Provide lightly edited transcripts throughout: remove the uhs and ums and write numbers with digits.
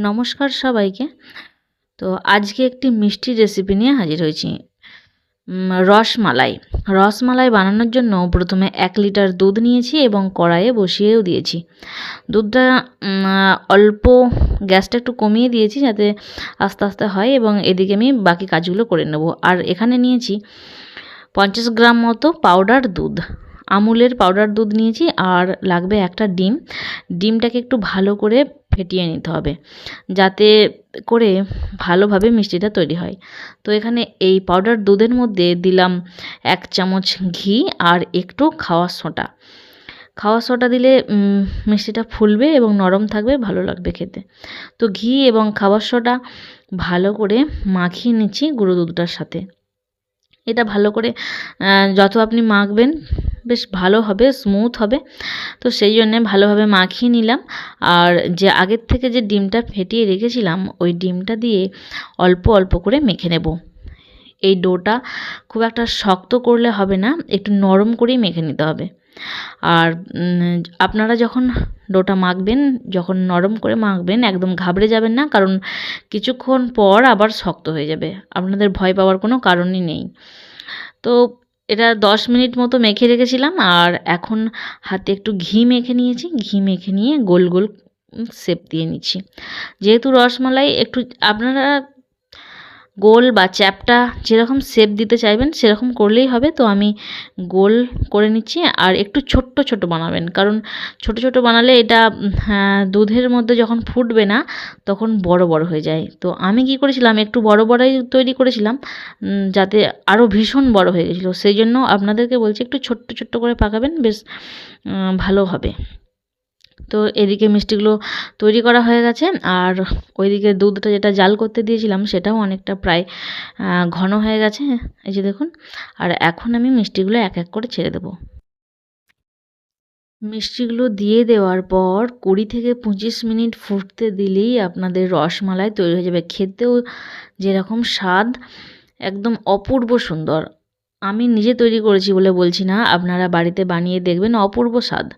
নমস্কার সবাইকে। তো আজকে একটি মিষ্টি রেসিপি নিয়ে হাজির হয়েছি। রসমালাই বানানোর জন্য প্রথমে 1 লিটার দুধ নিয়েছি এবং কড়াইয়ে বসিয়েও দিয়েছি। দুধটা অল্প গ্যাসটা একটু কমিয়ে দিয়েছি যাতে আস্তে আস্তে হয়, এবং এদিকে আমি বাকি কাজগুলো করে নেব। আর এখানে নিয়েছি 50 গ্রাম মতো পাউডার দুধ, আমুলের পাউডার দুধ নিয়েছি। আর লাগবে একটা ডিম। ডিমটাকে একটু ভালো করে ফেটিয়ে নিতে হবে যাতে করে ভালোভাবে মিষ্টিটা তৈরি হয়। তো এখানে এই পাউডার দুধের মধ্যে দিলাম 1 চামচ ঘি আর একটু খাওয়া সোডা দিলে মিষ্টিটা ফুলবে এবং নরম থাকবে, ভালো লাগবে খেতে। তো ঘি এবং খাওয়ার সোডা ভালো করে মাখিয়ে নিচ্ছি গুঁড়ো দুধটার সাথে। এটা ভালো করে যত আপনি মাখবেন বেশ ভালো হবে, স্মুথ হবে। তো সেই জন্যে ভালোভাবে মাখিয়ে নিলাম। আর যে আগের থেকে যে ডিমটা ফেটিয়ে রেখেছিলাম ওই ডিমটা দিয়ে অল্প অল্প করে মেখে নেব। এই ডোটা খুব একটা শক্ত করলে হবে না, একটু নরম করেই মেখে নিতে হবে। আর আপনারা যখন ডোটা মাখবেন, যখন নরম করে মাখবেন, একদম ঘাবড়ে যাবেন না, কারণ কিছুক্ষণ পর আবার শক্ত হয়ে যাবে। আপনাদের ভয় পাওয়ার কোনো কারণই নেই। তো এটা 10 মিনিট মতো মেখে রেখেছিলাম। আর এখন হাতে একটু ঘি মেখে নিয়েছি। ঘি মেখে নিয়ে গোল গোল শেপ দিয়ে নিচ্ছি। যেহেতু রসমালাই একটু আপনারা গোল বা চ্যাপ্টা যেরকম শেপ দিতে চাইবেন সেরকম করলেই হবে। তো আমি গোল করে নিচ্ছি। আর একটু ছোট্ট ছোট বানাবেন, কারণ ছোট ছোট বানালে এটা দুধের মধ্যে যখন ফুটবে না তখন বড় বড় হয়ে যায়। তো আমি কি করেছিলাম, একটু বড় বড়ই তৈরি করেছিলাম যাতে আরও ভীষণ বড় হয়ে গেছিলো। সেই জন্য আপনাদেরকে বলছি একটু ছোট্ট ছোট্ট করে পাকাবেন, বেশ ভালো হবে। তো এদিকে মিষ্টিগুলো তৈরি করা হয়ে গেছে। আর ওইদিকে দুধটা যেটা জাল করতে দিয়েছিলাম সেটাও অনেকটা প্রায় ঘন হয়ে গেছে, এই যে দেখুন। আর এখন আমি মিষ্টিগুলো এক এক করে ছেড়ে দেবো। মিষ্টিগুলো দিয়ে দেওয়ার পর 20 থেকে 25 মিনিট ফুটতে দিলেই আপনাদের রসমালাই তৈরি হয়ে যাবে। খেতেও যেরকম স্বাদ, একদম অপূর্ব সুন্দর। আমি নিজে তৈরি করেছি বলে বলছি না, আপনারা বাড়িতে বানিয়ে দেখবেন, অপূর্ব স্বাদ।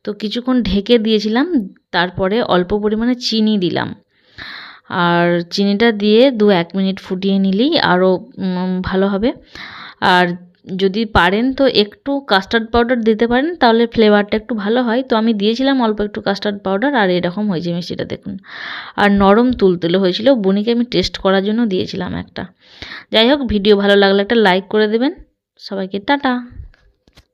তো কিছুক্ষণ ঢেকে দিয়েছিলাম, তারপরে অল্প পরিমাণে চিনি দিলাম। আর চিনিটা দিয়ে 2-1 মিনিট ফুটিয়ে নিলেই আরও ভালো হবে। আর যদি পারেন তো একটু কাস্টার্ড পাউডার দিতে পারেন, তাহলে ফ্লেভারটা একটু ভালো হয়। তো আমি দিয়েছিলাম অল্প একটু কাস্টার্ড পাউডার। আর এরকম হয়েছে মিষ্টিটা দেখুন। আর নরম তুলতুলে হয়েছিল। বুনিকে আমি টেস্ট করার জন্য দিয়েছিলাম একটা। যাই হোক, ভিডিও ভালো লাগলে একটা লাইক করে দেবেন। সবাইকে টাটা।